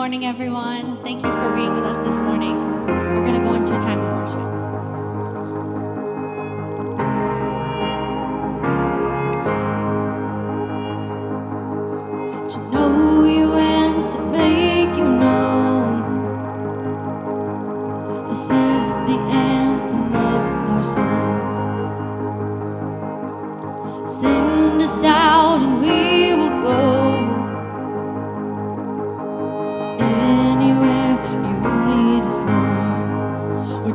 morning, everyone. Thank you for being with us this morning. We're going to go into a time of worship. To know you and to make you known. This is the anthem of our souls. Send us out and we will go.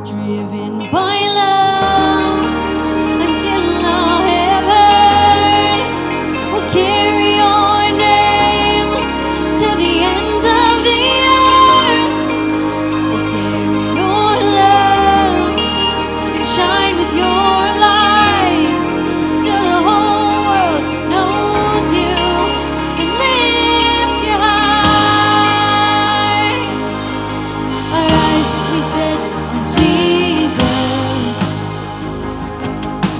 Driven by love until all heaven will carry your name to the ends of the earth. We'll carry your love and shine with your light till the whole world knows you and lifts you high. Our eyes we set on Jesus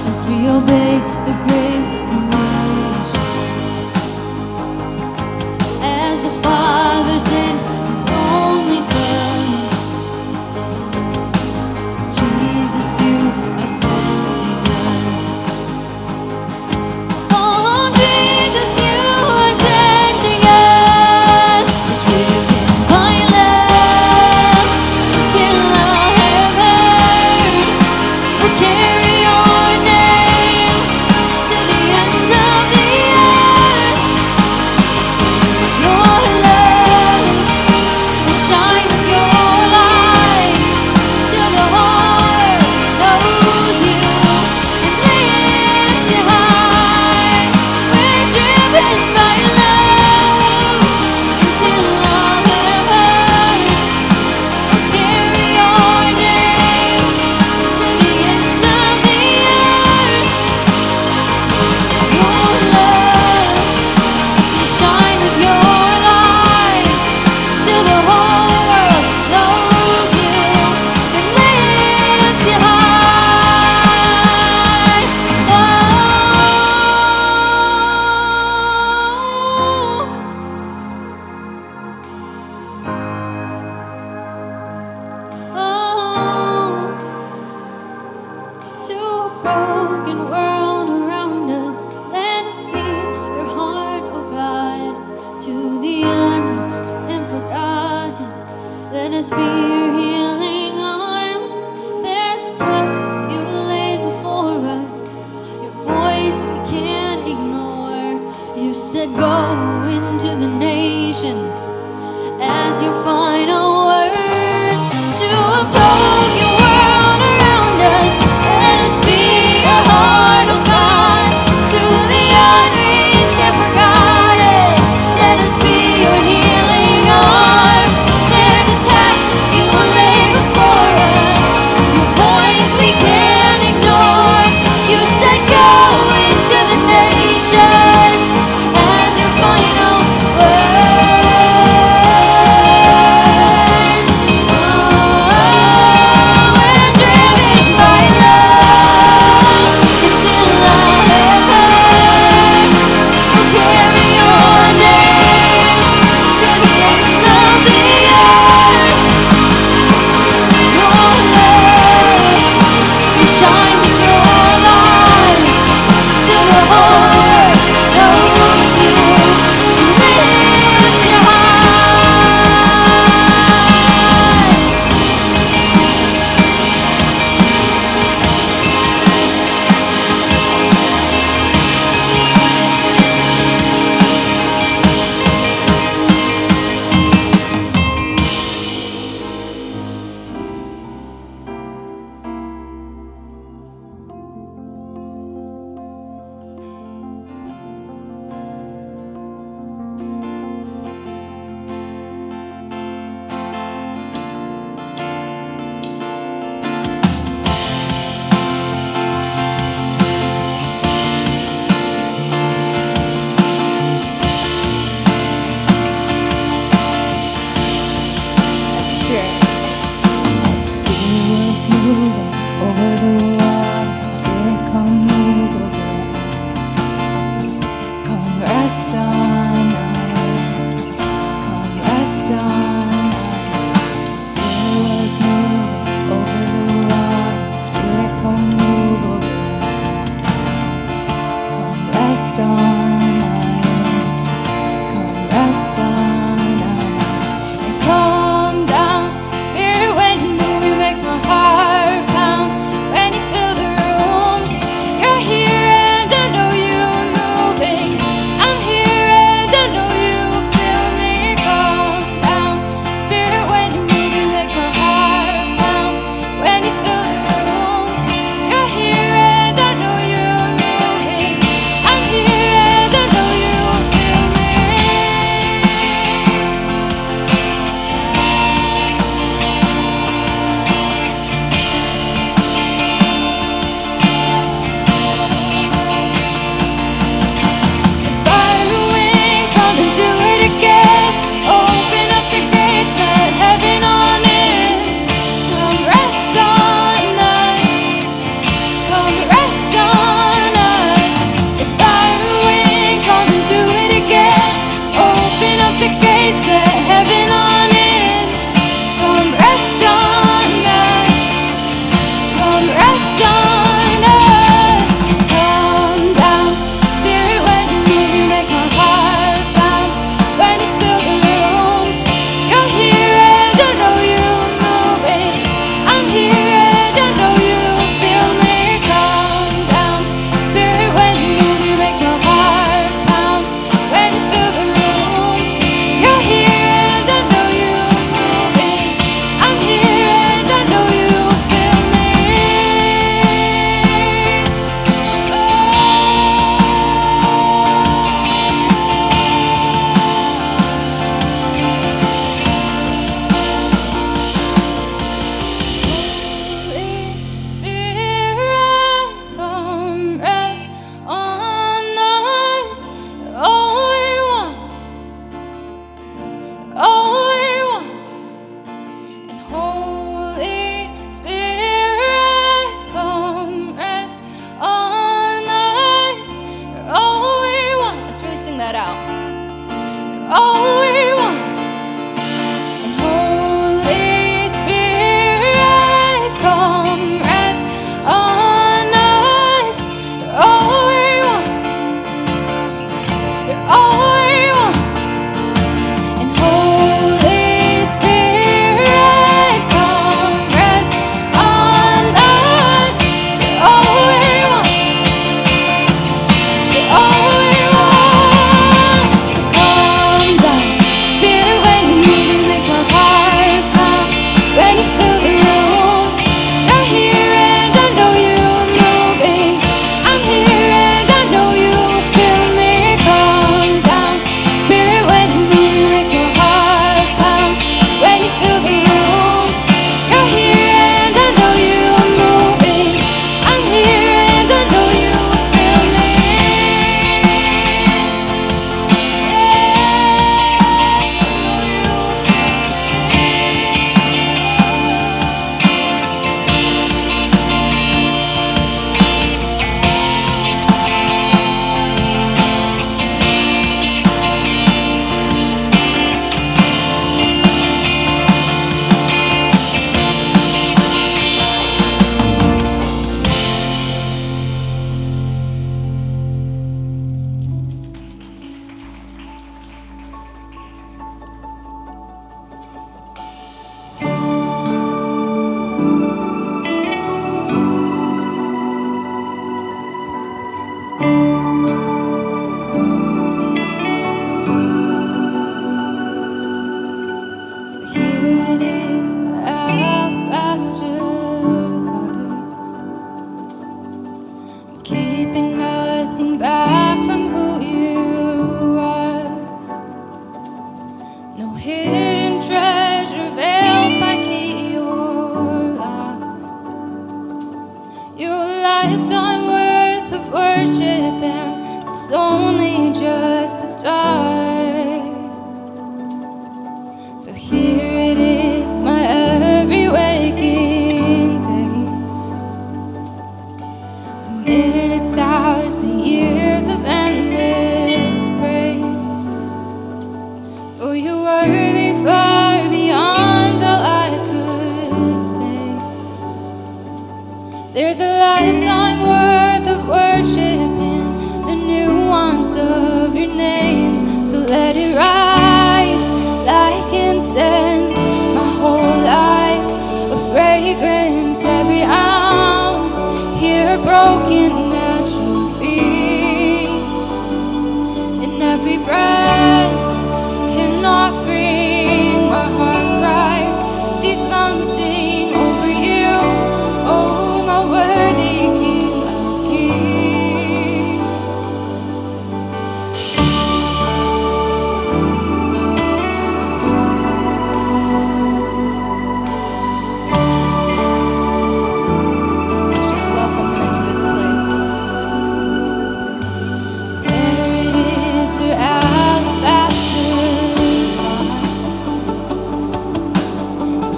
as we obey the great commission. As the Father sent His only Son, Jesus, you are sending us. Oh, Jesus, you are sending us. Driven by love till all heaven will carry your name to the ends of the earth. Your love will shine with your light till the whole earth knows you and lifts you high. We're driven by love until all heaven will carry your name to the ends of the earth. Your love will shine with your light till the whole world knows you and lifts you high. Oh, to a broken world around us, let us be your heart, oh God. To the unreached and forgotten, let us be your healing arms. There's a task you laid before us, your voice we can't ignore. You said go into the nations as your final words. To a broken world around us, let us be your heart, oh turning back from who you are. No hidden treasure veiled by key or lock. Your lifetime worth of worship, and it's only just the start. So here it is, my every waking day. The minutes, hours, the years of endless praise. For you're worthy far beyond all I could say. There's a lifetime worth of worship in the nuance of your names. So let it rise like incense, my whole life a fragrance, every ounce here broken at your feet. In every breath, an offering, my heart cries, these lungs sing over you, oh my worthy King of Kings. Let's just welcome him into this place. There it is, your alabaster box,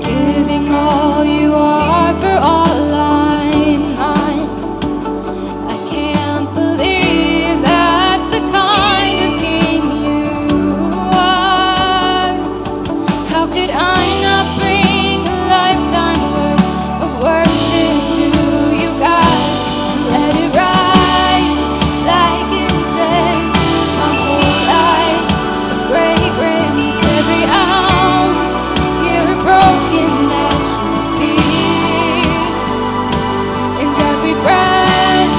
giving all you are for all I'm not. I can't believe that's the kind of king you are. How could I not bring a lifetime worth of worship to you, God? Let it rise like incense, my whole life a fragrance, every ounce here broken at your feet. And every breath,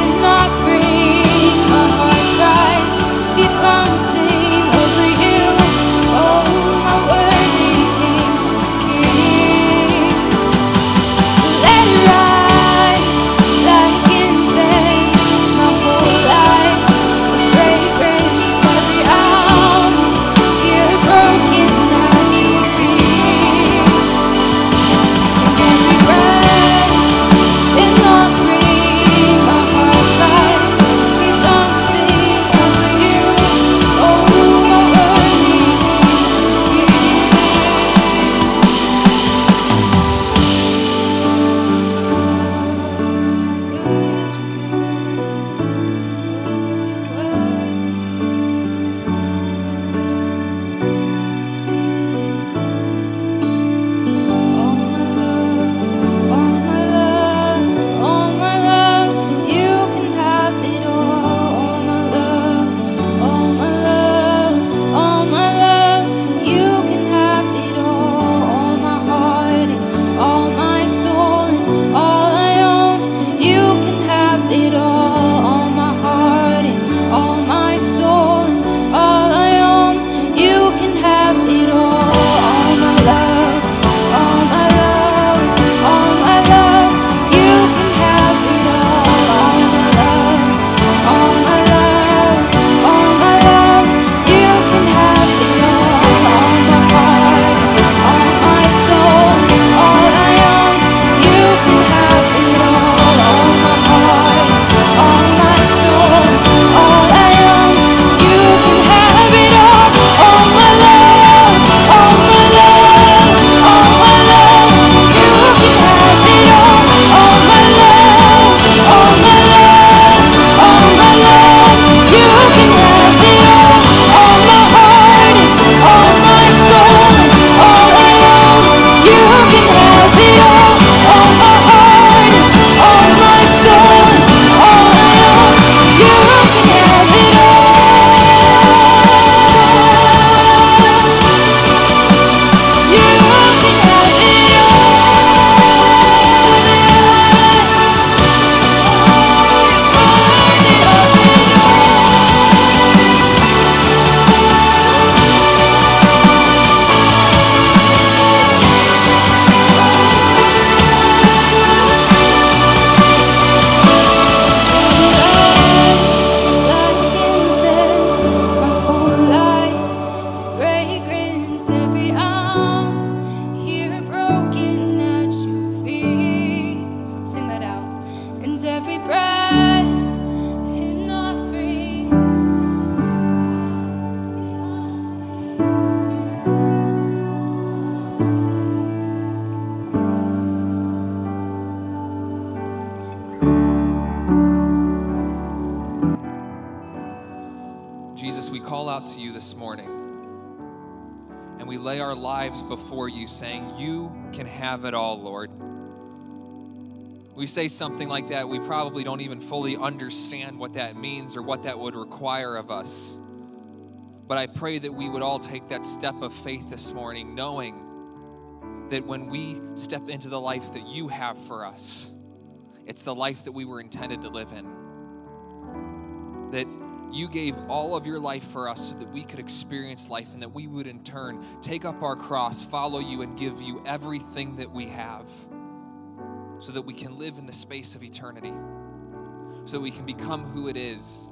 an offering, my heart cries, these lungs sing over you, oh my worthy King of Kings. So let it rise like incense, my whole life a fragrance, every ounce here broken at your feet. And every breath, an offering, my heart cries, these songs sing over you, oh my worthy King of all my love, you can have it all. All my love, all my love, all my love, you can have it all. All my heart and all my soul and all I own, you can call out to you this morning and we lay our lives before you saying, you can have it all, Lord. We say something like that, we probably don't even fully understand what that means or what that would require of us. But I pray that we would all take that step of faith this morning, knowing that when we step into the life that you have for us, it's the life that we were intended to live in. That you gave all of your life for us so that we could experience life, and that we would in turn take up our cross, follow you, and give you everything that we have so that we can live in the space of eternity, so that we can become who it is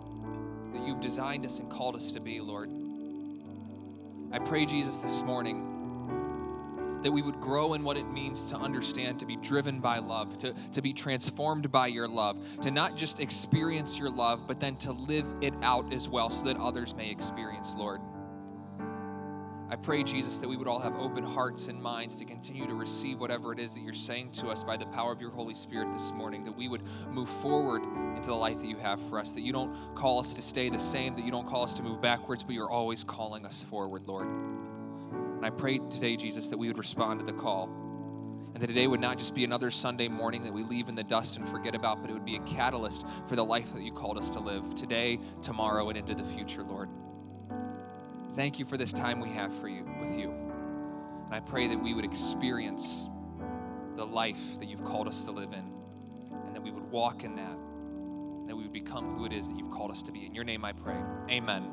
that you've designed us and called us to be, Lord. I pray, Jesus, this morning that we would grow in what it means to understand, to be driven by love, to be transformed by your love, to not just experience your love, but then to live it out as well so that others may experience, Lord. I pray, Jesus, that we would all have open hearts and minds to continue to receive whatever it is that you're saying to us by the power of your Holy Spirit this morning, that we would move forward into the life that you have for us, that you don't call us to stay the same, that you don't call us to move backwards, but you're always calling us forward, Lord. And I pray today, Jesus, that we would respond to the call, and that today would not just be another Sunday morning that we leave in the dust and forget about, but it would be a catalyst for the life that you called us to live today, tomorrow, and into the future, Lord. Thank you for this time we have with you. And I pray that we would experience the life that you've called us to live in, and that we would walk in that, and that we would become who it is that you've called us to be. In your name I pray. Amen.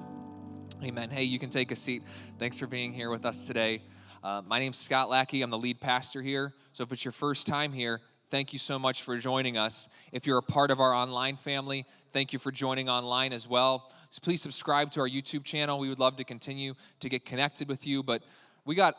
Amen. Hey, you can take a seat. Thanks for being here with us today. My name's Scott Lackey. I'm the lead pastor here. So if it's your first time here, thank you so much for joining us. If you're a part of our online family, thank you for joining online as well. So please subscribe to our YouTube channel. We would love to continue to get connected with you. But we got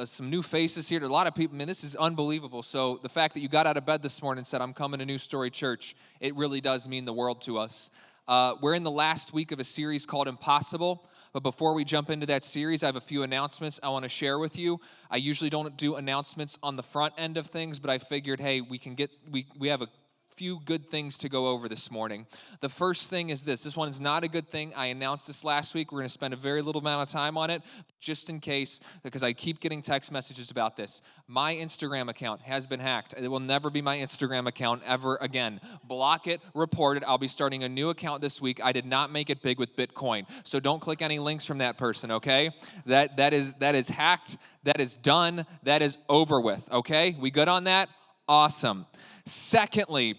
some new faces here. A lot of people, man, this is unbelievable. So the fact that you got out of bed this morning and said, I'm coming to New Story Church, it really does mean the world to us. We're in the last week of a series called Impossible. But before we jump into that series, I have a few announcements I want to share with you. I usually don't do announcements on the front end of things, but I figured, hey, we have a few good things to go over this morning. The first thing is this. This one is not a good thing. I announced this last week. We're going to spend a very little amount of time on it, just in case, because I keep getting text messages about this. My Instagram account has been hacked. It will never be my Instagram account ever again. Block it, report it. I'll be starting a new account this week. I did not make it big with Bitcoin, so don't click any links from that person, okay? That is hacked. That is done. That is over with, okay? We good on that? Awesome. Secondly,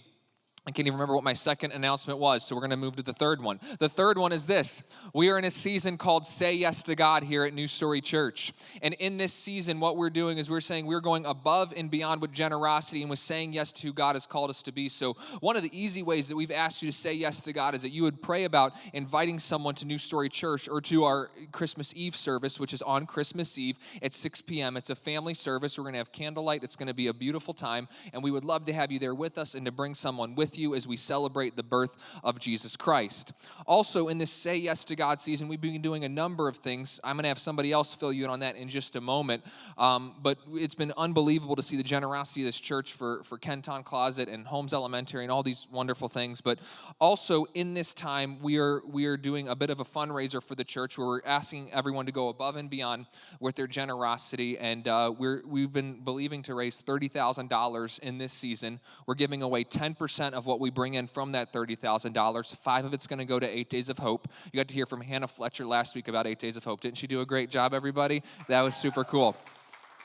I can't even remember what my second announcement was, so we're going to move to the third one. The third one is this. We are in a season called Say Yes to God here at New Story Church. And in this season, what we're doing is we're saying we're going above and beyond with generosity and with saying yes to who God has called us to be. So one of the easy ways that we've asked you to say yes to God is that you would pray about inviting someone to New Story Church or to our Christmas Eve service, which is on Christmas Eve at 6 p.m. It's a family service. We're going to have candlelight. It's going to be a beautiful time, and we would love to have you there with us and to bring someone with you as we celebrate the birth of Jesus Christ. Also, in this Say Yes to God season, we've been doing a number of things. I'm going to have somebody else fill you in on that in just a moment. But it's been unbelievable to see the generosity of this church for Kenton Closet and Holmes Elementary and all these wonderful things. But also in this time, we are doing a bit of a fundraiser for the church where we're asking everyone to go above and beyond with their generosity. And we've been believing to raise $30,000 in this season. We're giving away 10% of what we bring in from that $30,000. 5 of it's going to go to 8 Days of Hope. You got to hear from Hannah Fletcher last week about 8 Days of Hope. Didn't she do a great job, everybody? That was super cool.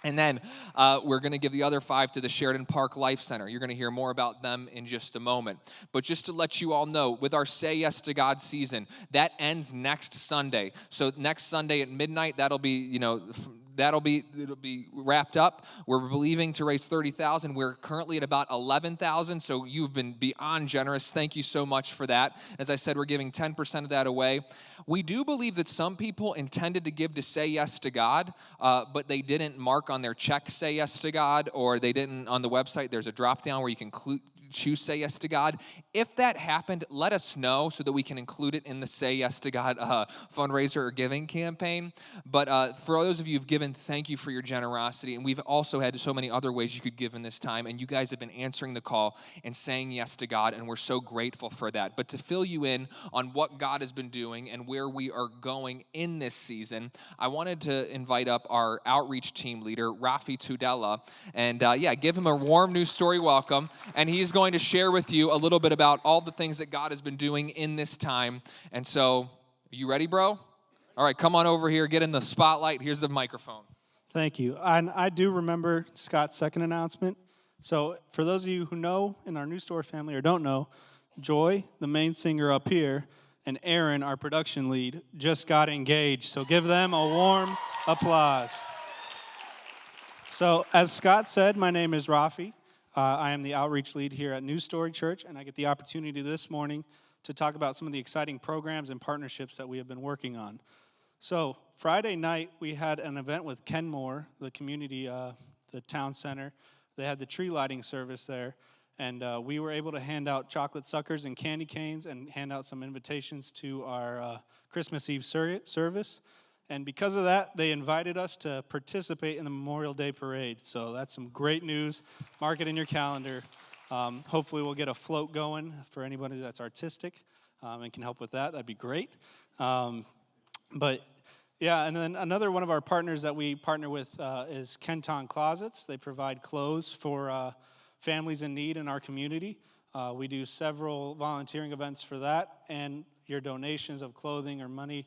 And then we're going to give the other 5 to the Sheridan Park Life Center. You're going to hear more about them in just a moment. But just to let you all know, with our Say Yes to God season, that ends next Sunday. So next Sunday at midnight, it'll be wrapped up. We're believing to raise $30,000. We're currently at about $11,000, so you've been beyond generous. Thank you so much for that. As I said, we're giving 10% of that away. We do believe that some people intended to give to Say Yes to God, but they didn't mark on their check Say Yes to God, or they didn't on the website. There's a drop down where you can choose Say Yes to God. If that happened, let us know so that we can include it in the Say Yes to God fundraiser or giving campaign. But for those of you who've given, thank you for your generosity. And we've also had so many other ways you could give in this time. And you guys have been answering the call and saying yes to God. And we're so grateful for that. But to fill you in on what God has been doing and where we are going in this season, I wanted to invite up our outreach team leader, Rafi Tudela. And give him a warm New Story welcome. And he's going to share with you a little bit about all the things that God has been doing in this time. And so, are you ready, bro? All right, come on over here, get in the spotlight. Here's the microphone. Thank you. And I do remember Scott's second announcement. So for those of you who know in our New Story family or don't know, Joy, the main singer up here, and Aaron, our production lead, just got engaged. So give them a warm applause. So as Scott said, my name is Rafi. I am the outreach lead here at New Story Church, and I get the opportunity this morning to talk about some of the exciting programs and partnerships that we have been working on. So Friday night, we had an event with Kenmore, the community, the town center. They had the tree lighting service there, and we were able to hand out chocolate suckers and candy canes and hand out some invitations to our Christmas Eve service. And because of that, they invited us to participate in the Memorial Day Parade. So that's some great news. Mark it in your calendar. Hopefully we'll get a float going for anybody that's artistic and can help with that. That'd be great. But yeah, and then another one of our partners that we partner with is Kenton Closets. They provide clothes for families in need in our community. We do several volunteering events for that, and your donations of clothing or money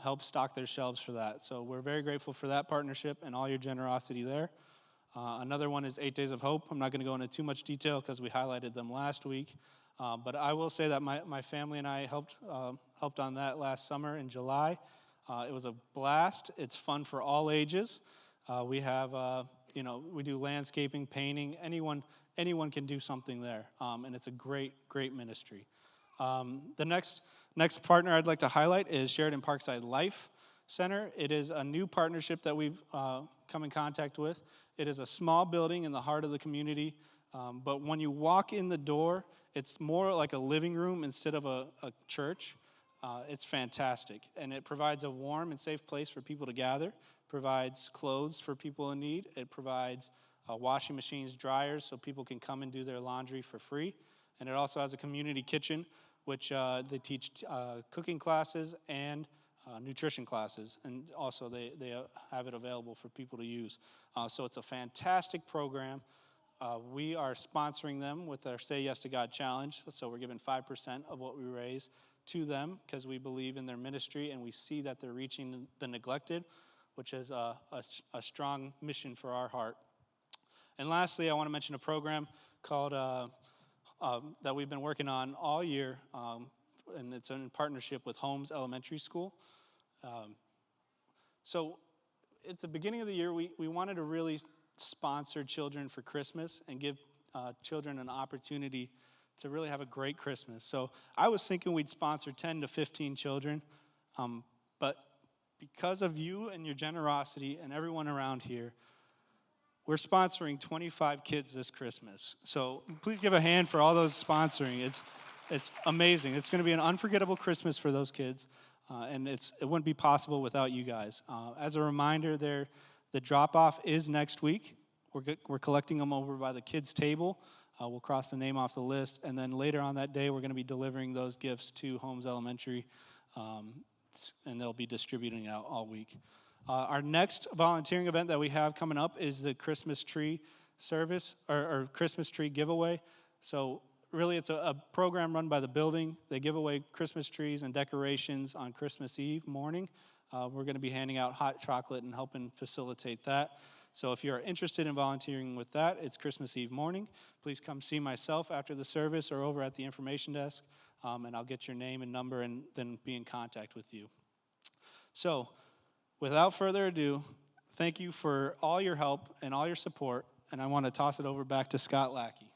help stock their shelves for that. So we're very grateful for that partnership and all your generosity there. Another one is 8 Days of Hope. I'm not going to go into too much detail because we highlighted them last week. But I will say that my family and I helped on that last summer in July. It was a blast. It's fun for all ages. We have, we do landscaping, painting. Anyone can do something there, and it's a great ministry. The next partner I'd like to highlight is Sheridan Parkside Life Center. It is a new partnership that we've come in contact with. It is a small building in the heart of the community, but when you walk in the door, it's more like a living room instead of a church. It's fantastic, and it provides a warm and safe place for people to gather, provides clothes for people in need. It provides washing machines, dryers, so people can come and do their laundry for free. And it also has a community kitchen, which they teach cooking classes and nutrition classes, and also they have it available for people to use. So it's a fantastic program. We are sponsoring them with our Say Yes to God Challenge, so we're giving 5% of what we raise to them because we believe in their ministry and we see that they're reaching the neglected, which is a strong mission for our heart. And lastly, I want to mention a program called that we've been working on all year, and it's in partnership with Holmes Elementary School. So at the beginning of the year, we wanted to really sponsor children for Christmas and give children an opportunity to really have a great Christmas. So I was thinking we'd sponsor 10 to 15 children, but because of you and your generosity and everyone around here, we're sponsoring 25 kids this Christmas. So please give a hand for all those sponsoring. It's amazing. It's going to be an unforgettable Christmas for those kids, and it wouldn't be possible without you guys. As a reminder, the drop-off is next week. We're collecting them over by the kids' table. We'll cross the name off the list, and then later on that day, we're going to be delivering those gifts to Holmes Elementary, and they'll be distributing it out all week. Our next volunteering event that we have coming up is the Christmas tree service, or Christmas tree giveaway. So really, it's a program run by the building. They give away Christmas trees and decorations on Christmas Eve morning. We're going to be handing out hot chocolate and helping facilitate that. So if you're interested in volunteering with that, it's Christmas Eve morning. Please come see myself after the service or over at the information desk, and I'll get your name and number and then be in contact with you. So without further ado, thank you for all your help and all your support, and I want to toss it over back to Scott Lackey.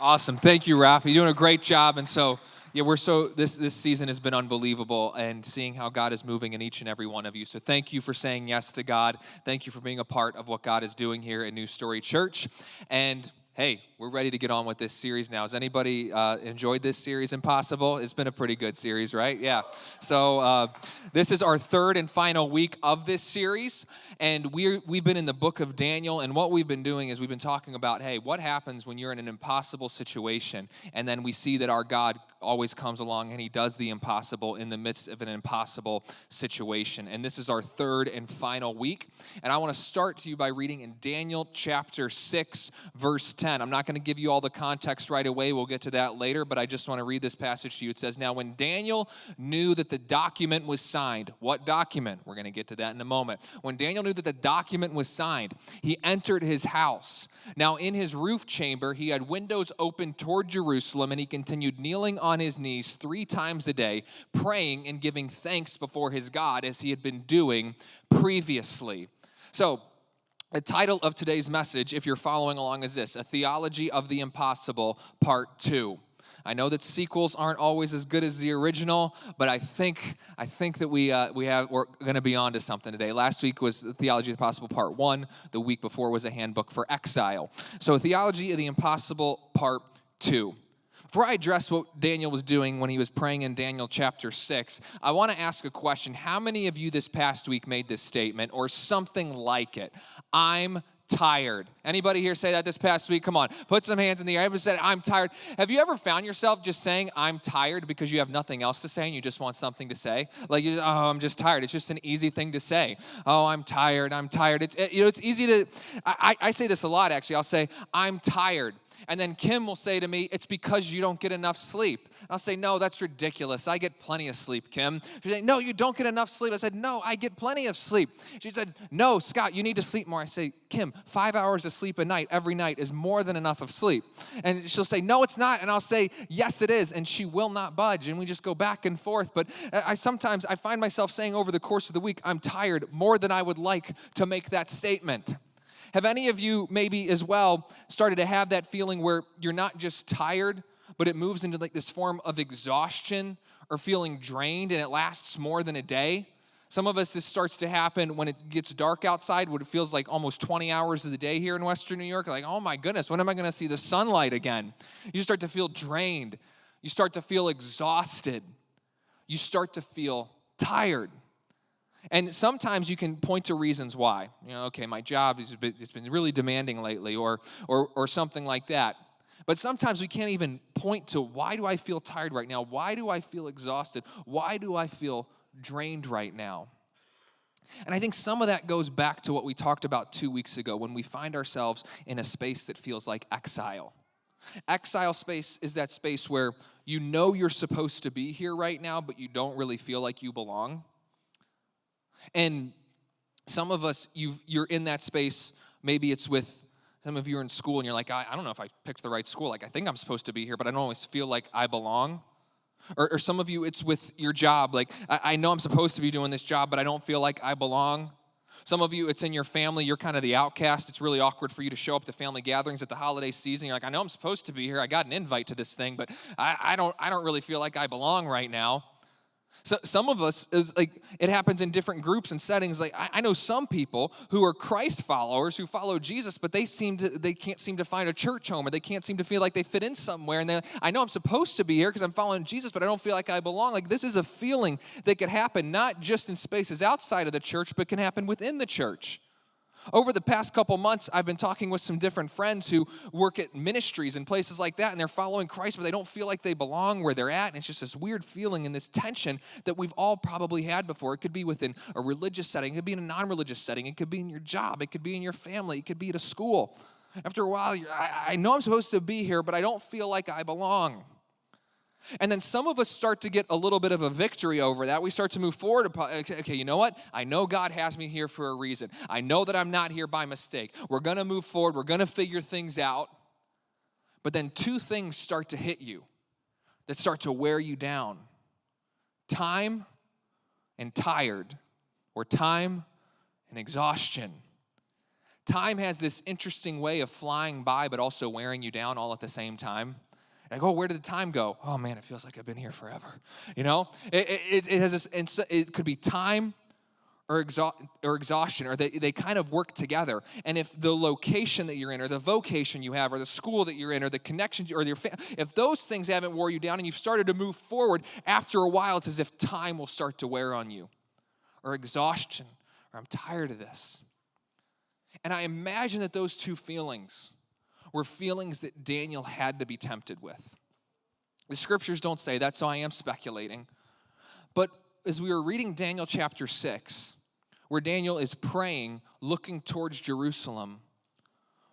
Awesome. Thank you, Rafi. You're doing a great job. And so, this season has been unbelievable and seeing how God is moving in each and every one of you. So thank you for saying yes to God. Thank you for being a part of what God is doing here at New Story Church. And hey, we're ready to get on with this series now. Has anybody enjoyed this series, Impossible? It's been a pretty good series, right? Yeah. So this is our third and final week of this series, and we've been in the book of Daniel, and what we've been doing is we've been talking about, hey, what happens when you're in an impossible situation, and then we see that our God always comes along and he does the impossible in the midst of an impossible situation. And this is our third and final week. And I want to start to you by reading in Daniel chapter 6, verse 10. I'm not going to give you all the context right away. We'll get to that later, but I just want to read this passage to you. It says, "Now when Daniel knew that the document was signed," what document? We're going to get to that in a moment. When Daniel knew that the document was signed, he entered his house. Now in his roof chamber, he had windows open toward Jerusalem, and he continued kneeling on his knees 3 times a day, praying and giving thanks before his God as he had been doing previously. So, the title of today's message, if you're following along, is this: A Theology of the Impossible, Part 2. I know that sequels aren't always as good as the original, but I think that we're going to be on to something today. Last week was the Theology of the Impossible Part 1. The week before was a handbook for exile. So Theology of the Impossible Part 2. Before I address what Daniel was doing when he was praying in Daniel chapter 6, I want to ask a question. How many of you this past week made this statement or something like it? I'm tired. Anybody here say that this past week? Come on, put some hands in the air. Everybody said, I'm tired. Have you ever found yourself just saying, I'm tired, because you have nothing else to say and you just want something to say? Like, I'm just tired. It's just an easy thing to say. Oh, I'm tired. I'm tired. It's easy to, I say this a lot, actually. I'll say, I'm tired. And then Kim will say to me, it's because you don't get enough sleep. And I'll say, no, that's ridiculous. I get plenty of sleep, Kim. She'll say, no, you don't get enough sleep. I said, no, I get plenty of sleep. She said, no, Scott, you need to sleep more. I say, Kim, 5 hours of sleep a night, every night, is more than enough of sleep. And she'll say, no, it's not. And I'll say, yes, it is. And she will not budge. And we just go back and forth. But I find myself saying over the course of the week, I'm tired, more than I would like to make that statement. Have any of you maybe as well started to have that feeling where you're not just tired, but it moves into like this form of exhaustion or feeling drained, and it lasts more than a day? Some of us, this starts to happen when it gets dark outside, when it feels like almost 20 hours of the day here in Western New York. Like, oh my goodness, when am I going to see the sunlight again? You start to feel drained. You start to feel exhausted. You start to feel tired. And sometimes you can point to reasons why. Okay, my job it's been really demanding lately, or something like that. But sometimes we can't even point to, why do I feel tired right now? Why do I feel exhausted? Why do I feel drained right now? And I think some of that goes back to what we talked about 2 weeks ago, when we find ourselves in a space that feels like exile. Exile space is that space where you know you're supposed to be here right now, but you don't really feel like you belong. And some of us, you're in that space. Maybe it's with some of you are in school and you're like, I don't know if I picked the right school. Like, I think I'm supposed to be here, but I don't always feel like I belong. Or some of you, it's with your job. Like, I know I'm supposed to be doing this job, but I don't feel like I belong. Some of you, it's in your family. You're kind of the outcast. It's really awkward for you to show up to family gatherings at the holiday season. You're like, I know I'm supposed to be here. I got an invite to this thing, but I don't really feel like I belong right now. So some of us, it happens in different groups and settings. Like, I know some people who are Christ followers who follow Jesus, but they can't seem to find a church home, or they can't seem to feel like they fit in somewhere. And I know I'm supposed to be here because I'm following Jesus, but I don't feel like I belong. Like, this is a feeling that could happen not just in spaces outside of the church, but can happen within the church. Over the past couple months, I've been talking with some different friends who work at ministries and places like that, and they're following Christ, but they don't feel like they belong where they're at, and it's just this weird feeling and this tension that we've all probably had before. It could be within a religious setting. It could be in a non-religious setting. It could be in your job. It could be in your family. It could be at a school. After a while, I know I'm supposed to be here, but I don't feel like I belong. And then some of us start to get a little bit of a victory over that. We start to move forward. Okay, you know what? I know God has me here for a reason. I know that I'm not here by mistake. We're going to move forward. We're going to figure things out. But then 2 things start to hit you that start to wear you down. Time and tired, or time and exhaustion. Time has this interesting way of flying by, but also wearing you down all at the same time. Like, oh, where did the time go? Oh, man, it feels like I've been here forever. It has this, and so it could be time, or exhaustion, or they kind of work together. And if the location that you're in, or the vocation you have, or the school that you're in, or the connections, or if those things haven't wore you down and you've started to move forward, after a while, it's as if time will start to wear on you, or exhaustion, or I'm tired of this. And I imagine that those two feelings were feelings that Daniel had to be tempted with. The scriptures don't say that, so I am speculating. But as we were reading Daniel chapter 6, where Daniel is praying, looking towards Jerusalem,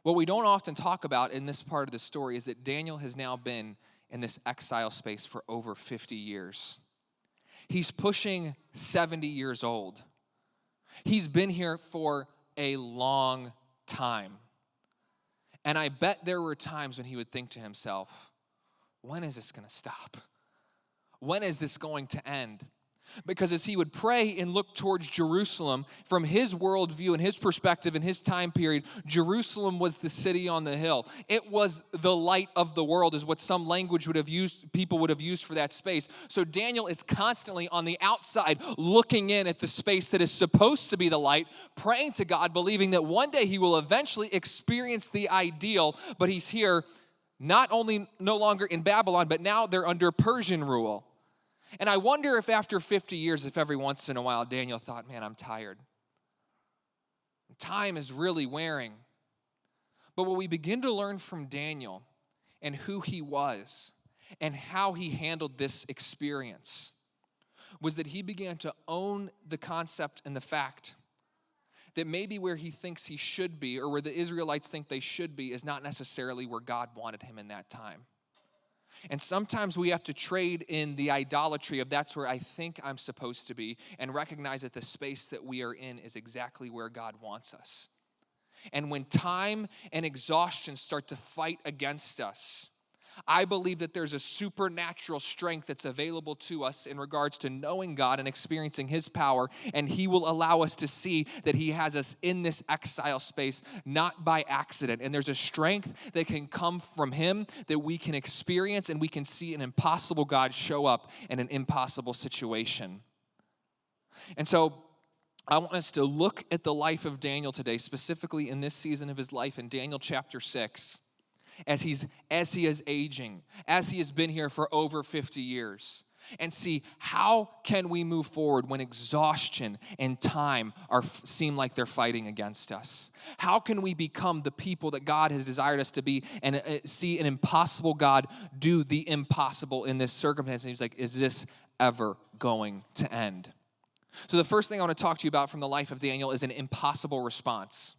what we don't often talk about in this part of the story is that Daniel has now been in this exile space for over 50 years. He's pushing 70 years old. He's been here for a long time. And I bet there were times when he would think to himself, when is this going to stop? When is this going to end? Because as he would pray and look towards Jerusalem, from his worldview and his perspective in his time period, Jerusalem was the city on the hill. It was the light of the world, is what some language would have used, people would have used for that space. So Daniel is constantly on the outside looking in at the space that is supposed to be the light, praying to God, believing that one day he will eventually experience the ideal, but he's here not only no longer in Babylon, but now they're under Persian rule. And I wonder if after 50 years, if every once in a while Daniel thought, man, I'm tired. Time is really wearing. But what we begin to learn from Daniel and who he was and how he handled this experience was that he began to own the concept and the fact that maybe where he thinks he should be, or where the Israelites think they should be, is not necessarily where God wanted him in that time. And sometimes we have to trade in the idolatry of that's where I think I'm supposed to be, and recognize that the space that we are in is exactly where God wants us. And when time and exhaustion start to fight against us, I believe that there's a supernatural strength that's available to us in regards to knowing God and experiencing his power, and he will allow us to see that he has us in this exile space, not by accident. And there's a strength that can come from him that we can experience, and we can see an impossible God show up in an impossible situation. And so I want us to look at the life of Daniel today, specifically in this season of his life in Daniel chapter 6. As he is aging, as he has been here for over 50 years, and see how can we move forward when exhaustion and time seem like they're fighting against us? How can we become the people that God has desired us to be, and see an impossible God do the impossible in this circumstance? And he's like, is this ever going to end? So the first thing I want to talk to you about from the life of Daniel is an impossible response.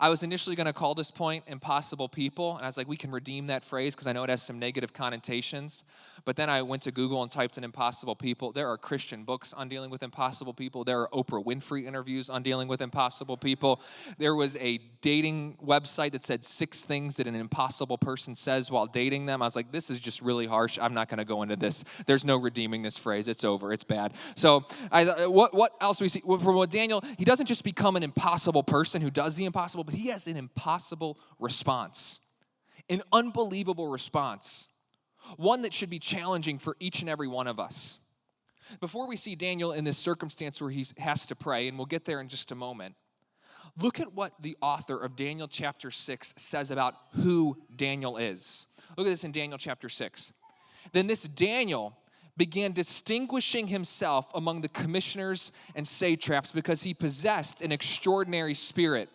I was initially going to call this point impossible people, and I was like, we can redeem that phrase because I know it has some negative connotations. But then I went to Google and typed in impossible people. There are Christian books on dealing with impossible people. There are Oprah Winfrey interviews on dealing with impossible people. There was a dating website that said 6 things that an impossible person says while dating them. I was like, this is just really harsh. I'm not going to go into this. There's no redeeming this phrase. It's over. It's bad. So what else do we see? Well, from what Daniel, he doesn't just become an impossible person who does the impossible, but he has an impossible response, an unbelievable response, one that should be challenging for each and every one of us. Before we see Daniel in this circumstance where he has to pray, and we'll get there in just a moment, look at what the author of Daniel chapter 6 says about who Daniel is. Look at this in Daniel chapter 6. Then this Daniel began distinguishing himself among the commissioners and satraps because he possessed an extraordinary spirit.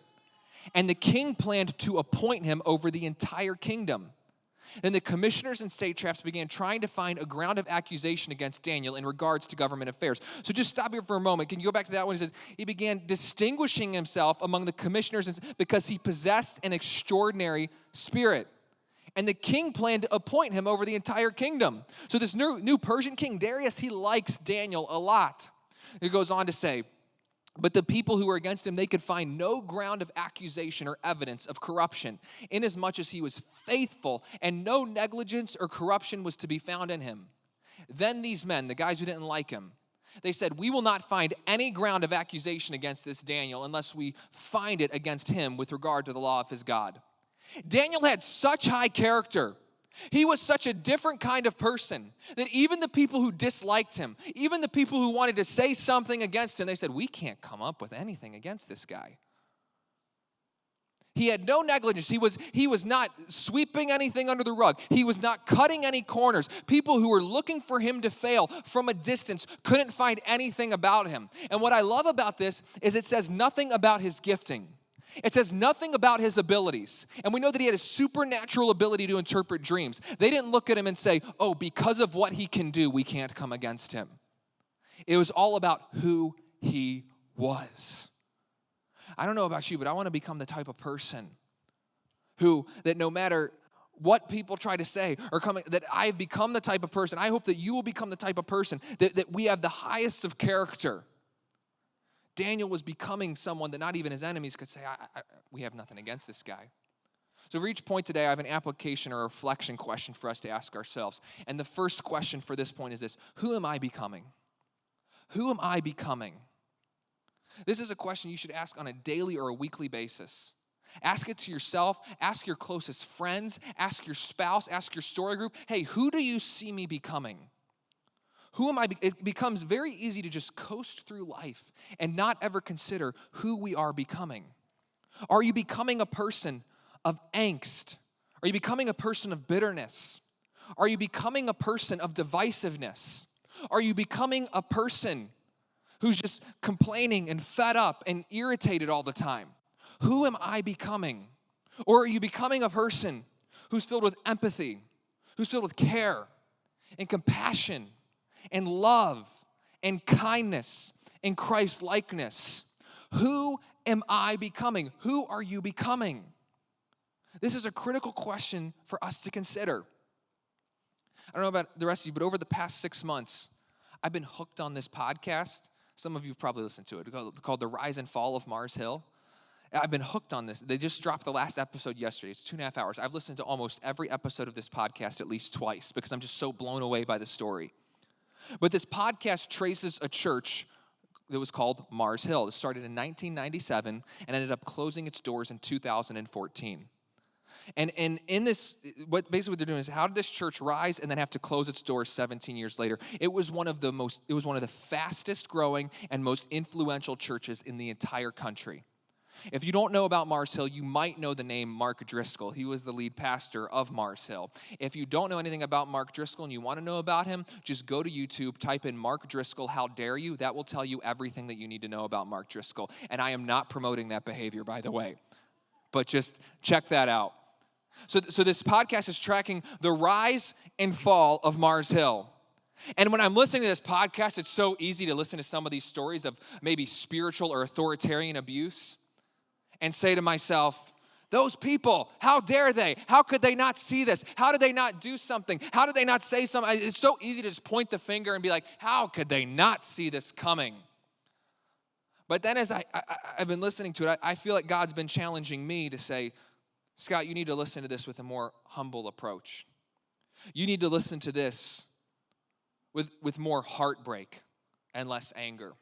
And the king planned to appoint him over the entire kingdom. Then the commissioners and satraps began trying to find a ground of accusation against Daniel in regards to government affairs. So just stop here for a moment. Can you go back to that one? He says, he began distinguishing himself among the commissioners because he possessed an extraordinary spirit. And the king planned to appoint him over the entire kingdom. So this new Persian king, Darius, he likes Daniel a lot. He goes on to say, but the people who were against him, they could find no ground of accusation or evidence of corruption, inasmuch as he was faithful, and no negligence or corruption was to be found in him. Then these men, the guys who didn't like him, they said, we will not find any ground of accusation against this Daniel unless we find it against him with regard to the law of his God. Daniel had such high character He was such a different kind of person that even the people who disliked him, even the people who wanted to say something against him, they said, we can't come up with anything against this guy. He had no negligence. He was not sweeping anything under the rug. He was not cutting any corners. People who were looking for him to fail from a distance couldn't find anything about him. And what I love about this is it says nothing about his gifting. It says nothing about his abilities. And we know that he had a supernatural ability to interpret dreams. They didn't look at him and say, oh, because of what he can do, we can't come against him. It was all about who he was. I don't know about you, but I want to become the type of person that no matter what people try to say that I've become the type of person, I hope that you will become the type of person that we have the highest of character. Daniel was becoming someone that not even his enemies could say, we have nothing against this guy. So for each point today, I have an application or a reflection question for us to ask ourselves. And the first question for this point is this: who am I becoming? Who am I becoming? This is a question you should ask on a daily or a weekly basis. Ask it to yourself, ask your closest friends, ask your spouse, ask your story group. Hey, who do you see me becoming? Who am I? It becomes very easy to just coast through life and not ever consider who we are becoming. Are you becoming a person of angst? Are you becoming a person of bitterness? Are you becoming a person of divisiveness? Are you becoming a person who's just complaining and fed up and irritated all the time? Who am I becoming? Or are you becoming a person who's filled with empathy, who's filled with care and compassion and love and kindness and Christ-likeness? Who am I becoming? Who are you becoming? This is a critical question for us to consider. I don't know about the rest of you, but over the past 6 months, I've been hooked on this podcast. Some of you probably listened to it. It's called The Rise and Fall of Mars Hill. I've been hooked on this. They just dropped the last episode yesterday. It's 2.5 hours. I've listened to almost every episode of this podcast at least twice because I'm just so blown away by the story. But this podcast traces a church that was called Mars Hill. It started in 1997 and ended up closing its doors in 2014. And in this, what they're doing is, how did this church rise and then have to close its doors 17 years later? It was one of the fastest growing and most influential churches in the entire country. If you don't know about Mars Hill, you might know the name Mark Driscoll. He was the lead pastor of Mars Hill. If you don't know anything about Mark Driscoll and you want to know about him, just go to YouTube, type in Mark Driscoll, how dare you? That will tell you everything that you need to know about Mark Driscoll. And I am not promoting that behavior, by the way. But just check that out. So this podcast is tracking the rise and fall of Mars Hill. And when I'm listening to this podcast, it's so easy to listen to some of these stories of maybe spiritual or authoritarian abuse and say to myself, those people, how dare they? How could they not see this? How did they not do something? How did they not say something? It's so easy to just point the finger and be like, how could they not see this coming? But then as I've been listening to it, I feel like God's been challenging me to say, Scott, you need to listen to this with a more humble approach. You need to listen to this with more heartbreak and less anger.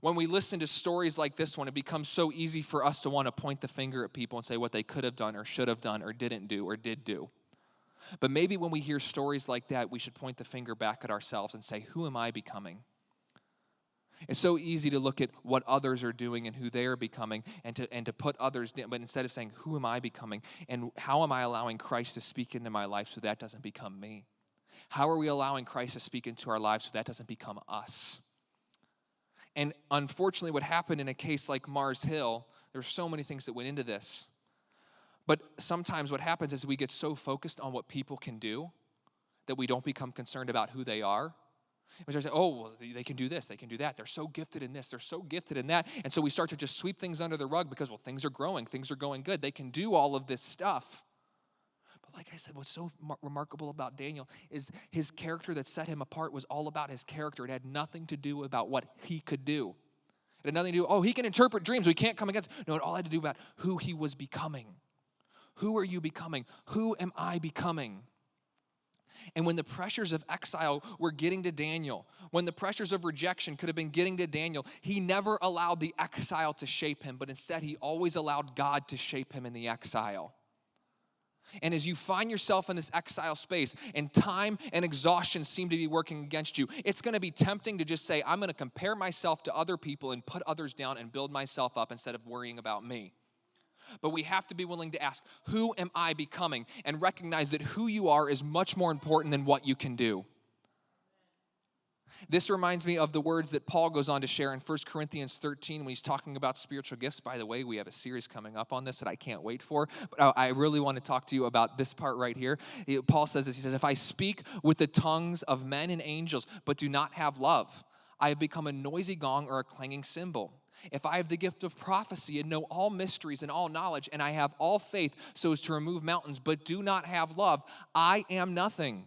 When we listen to stories like this one, it becomes so easy for us to want to point the finger at people and say what they could have done or should have done or didn't do or did do. But maybe when we hear stories like that, we should point the finger back at ourselves and say, who am I becoming? It's so easy to look at what others are doing and who they are becoming and to put others down. But instead of saying, who am I becoming? And how am I allowing Christ to speak into my life so that doesn't become me? How are we allowing Christ to speak into our lives so that doesn't become us? And unfortunately, what happened in a case like Mars Hill, there's so many things that went into this. But sometimes what happens is we get so focused on what people can do that we don't become concerned about who they are. We start to say, oh, well, they can do this, they can do that. They're so gifted in this, they're so gifted in that. And so we start to just sweep things under the rug because, well, things are growing, things are going good. They can do all of this stuff. But like I said, what's so remarkable about Daniel is his character that set him apart was all about his character. It had nothing to do about what he could do. It had nothing to do, oh, he can interpret dreams, we can't come against. No, it all had to do about who he was becoming. Who are you becoming? Who am I becoming? And when the pressures of exile were getting to Daniel, when the pressures of rejection could have been getting to Daniel, he never allowed the exile to shape him, but instead he always allowed God to shape him in the exile. And as you find yourself in this exile space and time and exhaustion seem to be working against you, it's going to be tempting to just say, I'm going to compare myself to other people and put others down and build myself up instead of worrying about me. But we have to be willing to ask, who am I becoming? And recognize that who you are is much more important than what you can do. This reminds me of the words that Paul goes on to share in 1 Corinthians 13 when he's talking about spiritual gifts. By the way, we have a series coming up on this that I can't wait for. But I really want to talk to you about this part right here. Paul says this. He says, if I speak with the tongues of men and angels but do not have love, I have become a noisy gong or a clanging cymbal. If I have the gift of prophecy and know all mysteries and all knowledge, and I have all faith so as to remove mountains but do not have love, I am nothing.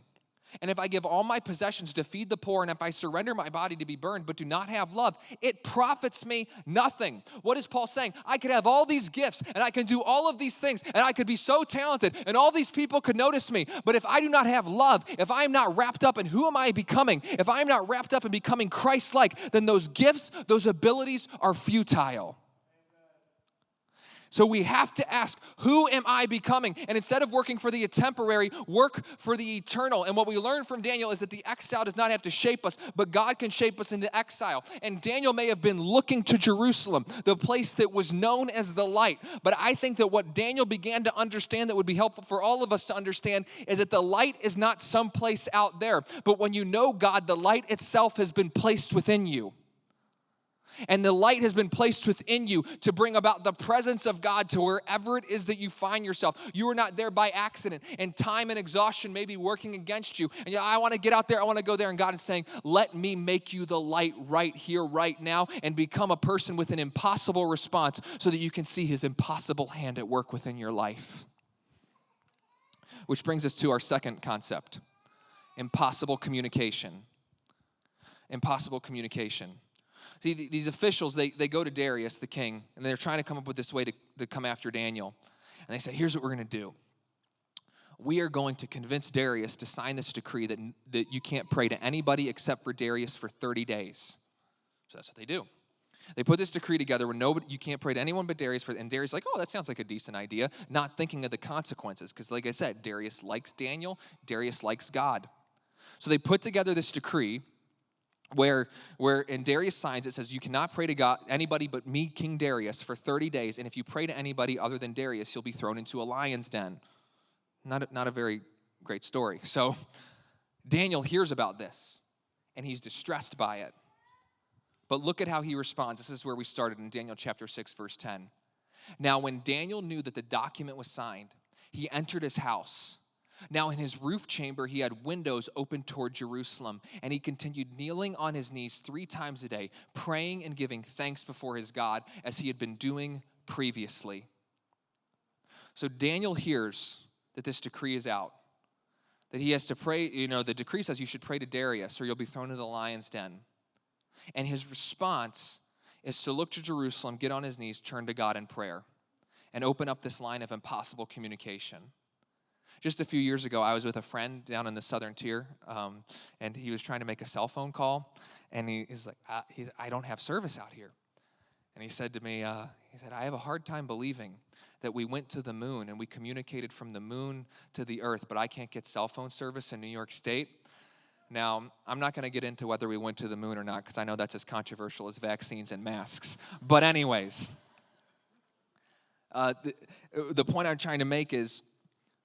And if I give all my possessions to feed the poor, and if I surrender my body to be burned, but do not have love, it profits me nothing. What is Paul saying? I could have all these gifts, and I can do all of these things, and I could be so talented, and all these people could notice me. But if I do not have love, if I am not wrapped up in who am I becoming, if I am not wrapped up in becoming Christ-like, then those gifts, those abilities are futile. So we have to ask, who am I becoming? And instead of working for the temporary, work for the eternal. And what we learn from Daniel is that the exile does not have to shape us, but God can shape us into exile. And Daniel may have been looking to Jerusalem, the place that was known as the light. But I think that what Daniel began to understand that would be helpful for all of us to understand is that the light is not someplace out there. But when you know God, the light itself has been placed within you. And the light has been placed within you to bring about the presence of God to wherever it is that you find yourself. You are not there by accident, and time and exhaustion may be working against you. And I want to get out there, I want to go there, and God is saying, let me make you the light right here, right now, and become a person with an impossible response so that you can see his impossible hand at work within your life. Which brings us to our second concept, impossible communication. Impossible communication. See, these officials, they go to Darius, the king, and they're trying to come up with this way to come after Daniel. And they say, here's what we're going to do. We are going to convince Darius to sign this decree that you can't pray to anybody except for Darius for 30 days. So that's what they do. They put this decree together where you can't pray to anyone but Darius. And Darius is like, oh, that sounds like a decent idea, not thinking of the consequences. Because like I said, Darius likes Daniel. Darius likes God. So they put together this decree where in Darius signs, it says, you cannot pray to God, anybody but me, King Darius, for 30 days. And if you pray to anybody other than Darius, you'll be thrown into a lion's den. Not a very great story. So Daniel hears about this, and he's distressed by it. But look at how he responds. This is where we started in Daniel chapter 6, verse 10. Now, when Daniel knew that the document was signed, he entered his house. Now in his roof chamber, he had windows open toward Jerusalem, and he continued kneeling on his knees 3 times a day, praying and giving thanks before his God, as he had been doing previously. So Daniel hears that this decree is out, that he has to pray. The decree says you should pray to Darius, or you'll be thrown into the lion's den. And his response is to look to Jerusalem, get on his knees, turn to God in prayer, and open up this line of impossible communication. Just a few years ago, I was with a friend down in the southern tier, and he was trying to make a cell phone call, and he's like, I don't have service out here. And he said to me, I have a hard time believing that we went to the moon and we communicated from the moon to the earth, but I can't get cell phone service in New York State. Now, I'm not going to get into whether we went to the moon or not, because I know that's as controversial as vaccines and masks. But anyways, the point I'm trying to make is,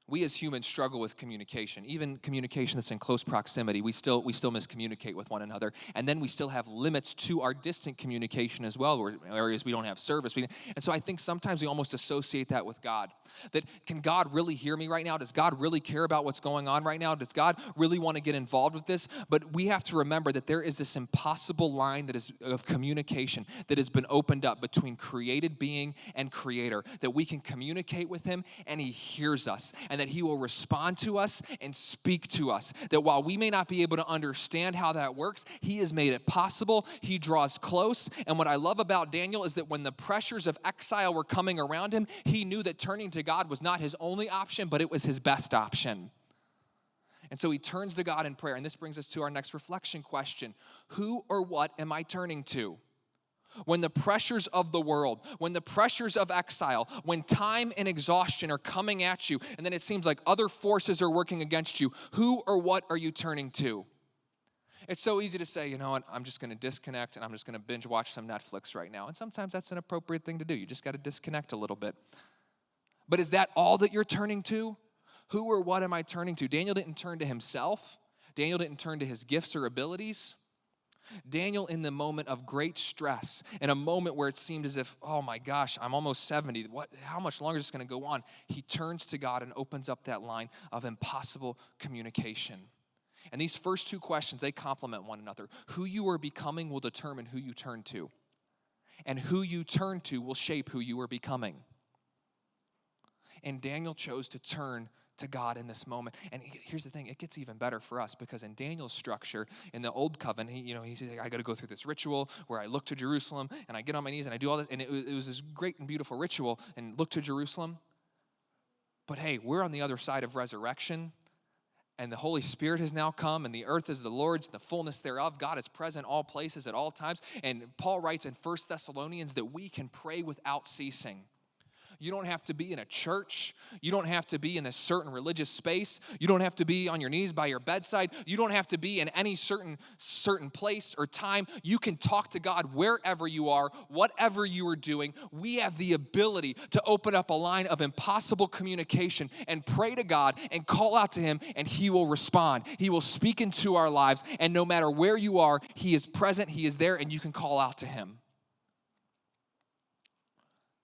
we as humans struggle with communication. Even communication that's in close proximity, we still miscommunicate with one another. And then we still have limits to our distant communication as well, where areas we don't have service. And so I think sometimes we almost associate that with God. That, can God really hear me right now? Does God really care about what's going on right now? Does God really want to get involved with this? But we have to remember that there is this impossible line that is of communication that has been opened up between created being and creator, that we can communicate with him and he hears us, and that he will respond to us and speak to us. That while we may not be able to understand how that works, he has made it possible. He draws close. And what I love about Daniel is that when the pressures of exile were coming around him, he knew that turning to God was not his only option, but it was his best option. And so he turns to God in prayer. And this brings us to our next reflection question. Who or what am I turning to? when the pressures of the world, when the pressures of exile, when time and exhaustion are coming at you, and then it seems like other forces are working against you, who or what are you turning to? It's so easy to say, you know what, I'm just going to disconnect and I'm just going to binge watch some Netflix right now. And sometimes that's an appropriate thing to do. You just got to disconnect a little bit. But is that all that you're turning to? Who or what am I turning to? Daniel didn't turn to himself. Daniel didn't turn to his gifts or abilities. Daniel, in the moment of great stress, in a moment where it seemed as if, oh my gosh, I'm almost 70. How much longer is this going to go on? He turns to God and opens up that line of impossible communication. And these first two questions, they complement one another. Who you are becoming will determine who you turn to. And who you turn to will shape who you are becoming. And Daniel chose to turn to God in this moment. And here's the thing, it gets even better for us, because in Daniel's structure, in the old covenant, he said, I got to go through this ritual where I look to Jerusalem and I get on my knees and I do all this. And it was this great and beautiful ritual and look to Jerusalem. But hey, we're on the other side of resurrection. And the Holy Spirit has now come, and the earth is the Lord's, and the fullness thereof. God is present all places at all times. And Paul writes in 1 Thessalonians that we can pray without ceasing. You don't have to be in a church. You don't have to be in a certain religious space. You don't have to be on your knees by your bedside. You don't have to be in any certain place or time. You can talk to God wherever you are, whatever you are doing. We have the ability to open up a line of impossible communication and pray to God and call out to Him, and He will respond. He will speak into our lives, and no matter where you are, He is present, He is there, and you can call out to Him.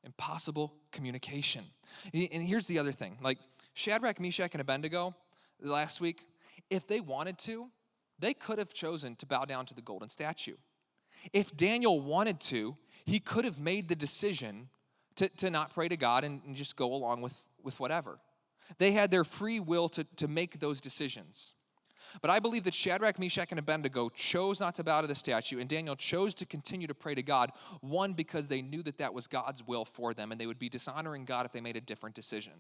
Impossible communication. And here's the other thing. Like Shadrach, Meshach, and Abednego last week, if they wanted to, they could have chosen to bow down to the golden statue. If Daniel wanted to, he could have made the decision to not pray to God and just go along with whatever. They had their free will to make those decisions. But I believe that Shadrach, Meshach, and Abednego chose not to bow to the statue, and Daniel chose to continue to pray to God, one, because they knew that was God's will for them, and they would be dishonoring God if they made a different decision.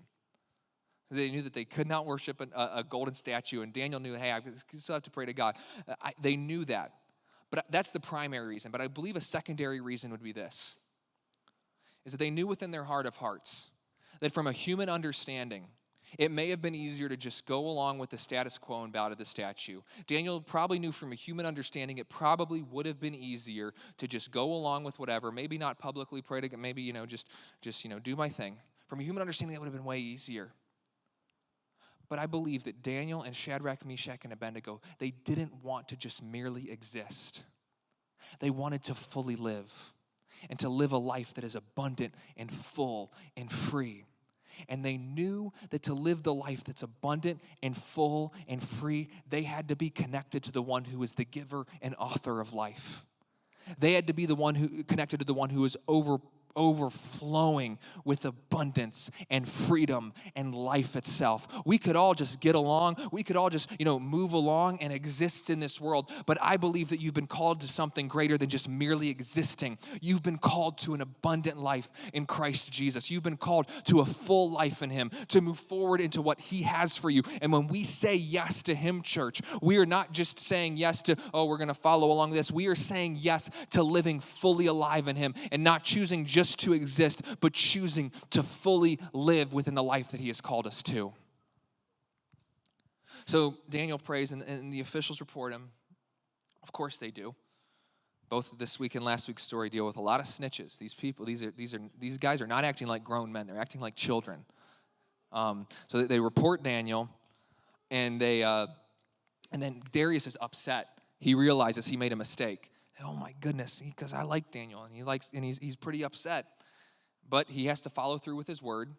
They knew that they could not worship a golden statue, and Daniel knew, hey, I still have to pray to God. They knew that. But that's the primary reason. But I believe a secondary reason would be this, is that they knew within their heart of hearts that from a human understanding, it may have been easier to just go along with the status quo and bow to the statue. Daniel probably knew from a human understanding it probably would have been easier to just go along with whatever, maybe not publicly pray to God, maybe, just do my thing. From a human understanding, that would have been way easier. But I believe that Daniel and Shadrach, Meshach, and Abednego, they didn't want to just merely exist. They wanted to fully live, and to live a life that is abundant and full and free. And they knew that to live the life that's abundant and full and free, they had to be connected to the one who is the giver and author of life. They had to be the one who connected to the one who is overflowing with abundance and freedom and life itself. We could all just get along. We could all just, move along and exist in this world. But I believe that you've been called to something greater than just merely existing. You've been called to an abundant life in Christ Jesus. You've been called to a full life in Him, to move forward into what He has for you. And when we say yes to Him, church, we are not just saying yes to, we're going to follow along this. We are saying yes to living fully alive in Him, and not choosing just to exist, but choosing to fully live within the life that He has called us to. So Daniel prays, and the officials report him. Of course they do. Both this week and last week's story deal with a lot of snitches. These people, these guys are not acting like grown men. They're acting like children. So they report Daniel, and then Darius is upset. He realizes he made a mistake. Oh my goodness, because I like Daniel, and he's pretty upset. But he has to follow through with his word.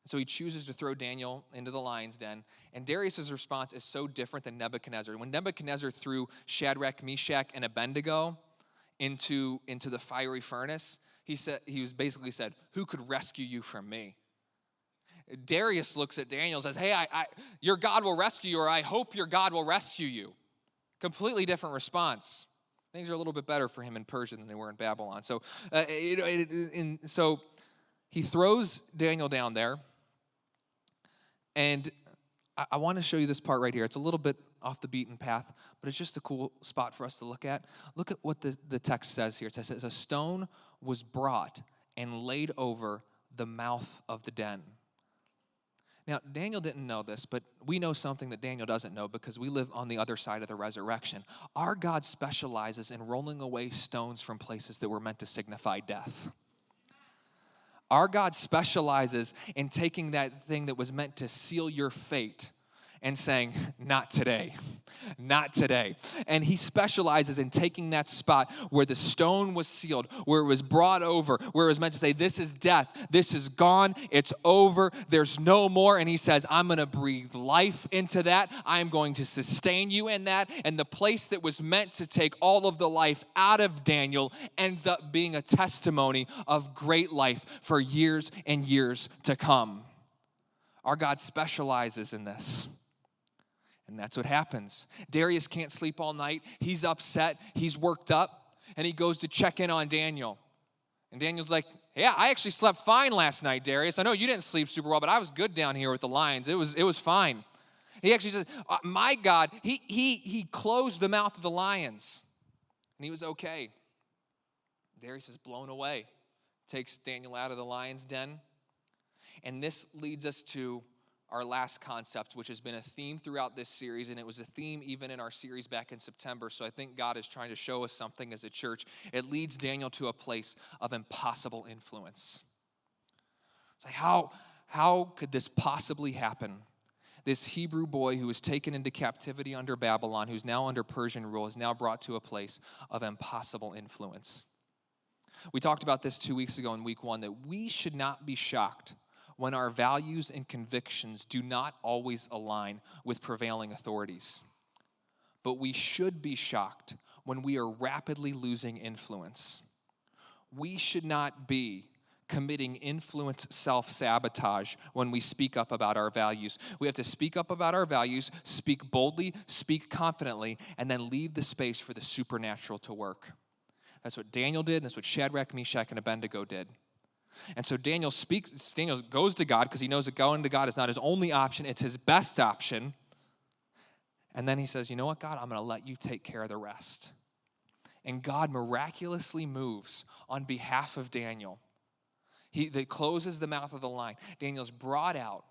So he chooses to throw Daniel into the lion's den. And Darius' response is so different than Nebuchadnezzar. When Nebuchadnezzar threw Shadrach, Meshach, and Abednego into the fiery furnace, he basically said, who could rescue you from me? Darius looks at Daniel and says, hey, your God will rescue you, or I hope your God will rescue you. Completely different response. Things are a little bit better for him in Persia than they were in Babylon. So, so he throws Daniel down there, and I want to show you this part right here. It's a little bit off the beaten path, but it's just a cool spot for us to look at. Look at what the text says here. It says, a stone was brought and laid over the mouth of the den. Now, Daniel didn't know this, but we know something that Daniel doesn't know because we live on the other side of the resurrection. Our God specializes in rolling away stones from places that were meant to signify death. Our God specializes in taking that thing that was meant to seal your fate and saying, not today, not today. And he specializes in taking that spot where the stone was sealed, where it was brought over, where it was meant to say, this is death, this is gone, it's over, there's no more. And he says, I'm going to breathe life into that. I'm going to sustain you in that. And the place that was meant to take all of the life out of Daniel ends up being a testimony of great life for years and years to come. Our God specializes in this. And that's what happens. Darius can't sleep all night. He's upset. He's worked up. And he goes to check in on Daniel. And Daniel's like, yeah, I actually slept fine last night, Darius. I know you didn't sleep super well, but I was good down here with the lions. It was fine. He actually says, my God, he closed the mouth of the lions. And he was okay. Darius is blown away. Takes Daniel out of the lion's den. And this leads us to our last concept, which has been a theme throughout this series, and it was a theme even in our series back in September. So I think God is trying to show us something as a church. It leads Daniel to a place of impossible influence. It's like, how could this possibly happen? This Hebrew boy who was taken into captivity under Babylon, who's now under Persian rule, is now brought to a place of impossible influence. We talked about this 2 weeks ago in week 1, that we should not be shocked when our values and convictions do not always align with prevailing authorities. But we should be shocked when we are rapidly losing influence. We should not be committing influence self-sabotage when we speak up about our values. We have to speak up about our values, speak boldly, speak confidently, and then leave the space for the supernatural to work. That's what Daniel did, and that's what Shadrach, Meshach, and Abednego did. And so Daniel goes to God because he knows that going to God is not his only option, it's his best option. And then he says, you know what, God, I'm going to let you take care of the rest. And God miraculously moves on behalf of Daniel. He closes the mouth of the lion. Daniel's brought out.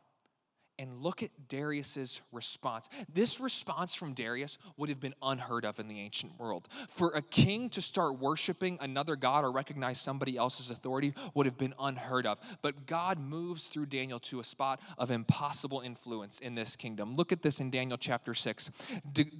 And look at Darius's response. This response from Darius would have been unheard of in the ancient world. For a king to start worshiping another god or recognize somebody else's authority would have been unheard of. But God moves through Daniel to a spot of impossible influence in this kingdom. Look at this in Daniel chapter 6.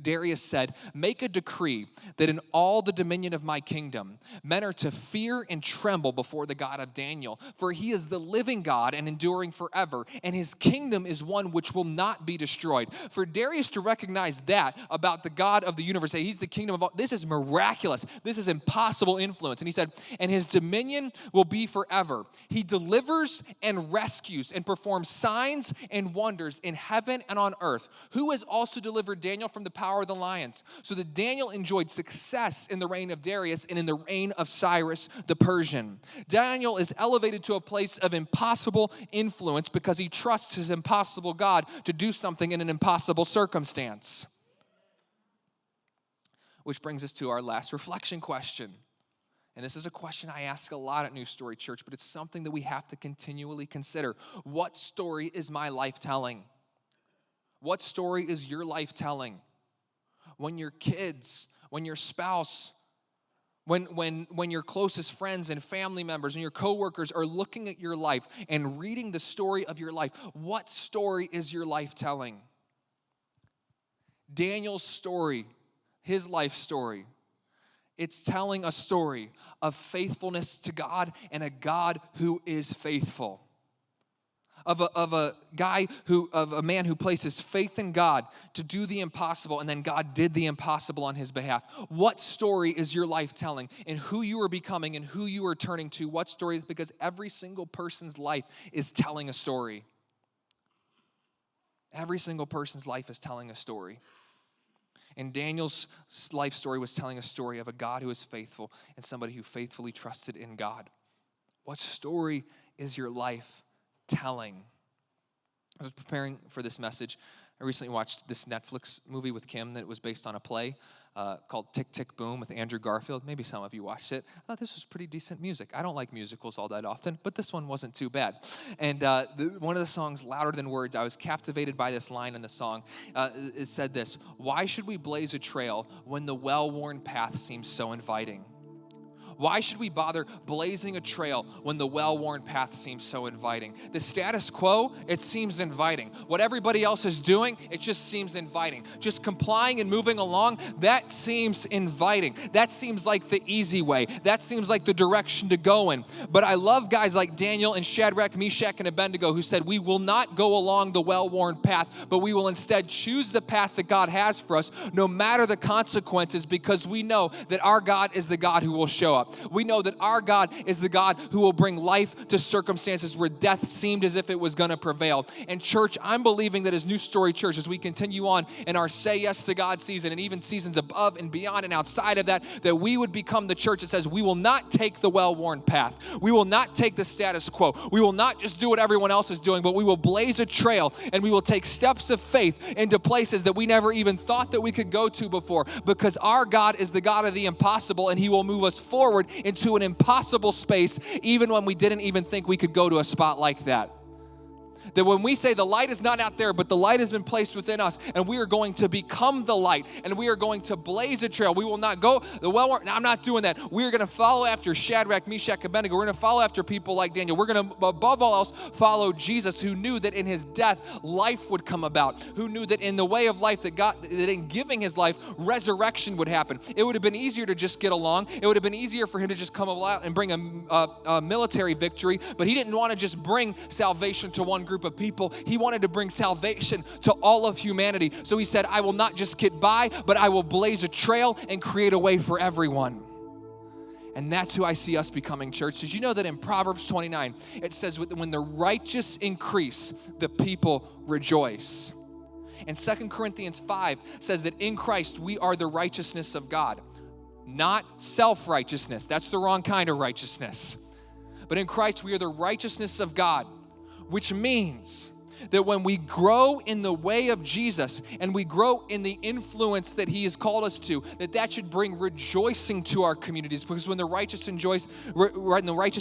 Darius said, make a decree that in all the dominion of my kingdom, men are to fear and tremble before the God of Daniel. For he is the living God and enduring forever, and his kingdom is one which will not be destroyed. For Darius to recognize that about the God of the universe, say he's the kingdom of all, this is miraculous. This is impossible influence. And he said, and his dominion will be forever. He delivers and rescues and performs signs and wonders in heaven and on earth. Who has also delivered Daniel from the power of the lions? So that Daniel enjoyed success in the reign of Darius and in the reign of Cyrus the Persian. Daniel is elevated to a place of impossible influence because he trusts his impossible God to do something in an impossible circumstance. Which brings us to our last reflection question. And this is a question I ask a lot at New Story Church, but it's something that we have to continually consider. What story is my life telling? What story is your life telling? When your kids, when your spouse, when your closest friends and family members and your coworkers are looking at your life and reading the story of your life, what story is your life telling? Daniel's story, his life story, it's telling a story of faithfulness to God and a God who is faithful. Of a man who places faith in God to do the impossible, and then God did the impossible on his behalf. What story is your life telling, and who you are becoming and who you are turning to? What story? Because every single person's life is telling a story. Every single person's life is telling a story. And Daniel's life story was telling a story of a God who is faithful and somebody who faithfully trusted in God. What story is your life telling? I was preparing for this message. I recently watched this Netflix movie with Kim that was based on a play called Tick, Tick, Boom with Andrew Garfield. Maybe some of you watched it. I thought this was pretty decent music. I don't like musicals all that often, but this one wasn't too bad. And one of the songs, Louder Than Words, I was captivated by this line in the song. It said this: "Why should we blaze a trail when the well-worn path seems so inviting?" Why should we bother blazing a trail when the well-worn path seems so inviting? The status quo, it seems inviting. What everybody else is doing, it just seems inviting. Just complying and moving along, that seems inviting. That seems like the easy way. That seems like the direction to go in. But I love guys like Daniel and Shadrach, Meshach, and Abednego who said, we will not go along the well-worn path, but we will instead choose the path that God has for us, no matter the consequences, because we know that our God is the God who will show up. We know that our God is the God who will bring life to circumstances where death seemed as if it was going to prevail. And church, I'm believing that as New Story Church, as we continue on in our Say Yes to God season and even seasons above and beyond and outside of that, that we would become the church that says we will not take the well-worn path. We will not take the status quo. We will not just do what everyone else is doing, but we will blaze a trail and we will take steps of faith into places that we never even thought that we could go to before, because our God is the God of the impossible, and he will move us forward into an impossible space even when we didn't even think we could go to a spot like that. That when we say the light is not out there, but the light has been placed within us, and we are going to become the light, and we are going to blaze a trail. We will not go the well-worn. I'm not doing that. We are going to follow after Shadrach, Meshach, Abednego. We're going to follow after people like Daniel. We're going to, above all else, follow Jesus, who knew that in his death, life would come about, who knew that in the way of life that in giving his life, resurrection would happen. It would have been easier to just get along. It would have been easier for him to just come out and bring a military victory, but he didn't want to just bring salvation to one group of people. He wanted to bring salvation to all of humanity. So he said, I will not just get by, but I will blaze a trail and create a way for everyone. And that's who I see us becoming, church. Did you know that in Proverbs 29, it says, when the righteous increase, the people rejoice. And 2 Corinthians 5 says that in Christ, we are the righteousness of God. Not self-righteousness. That's the wrong kind of righteousness. But in Christ, we are the righteousness of God, which means that when we grow in the way of Jesus and we grow in the influence that he has called us to, that should bring rejoicing to our communities, because when the righteous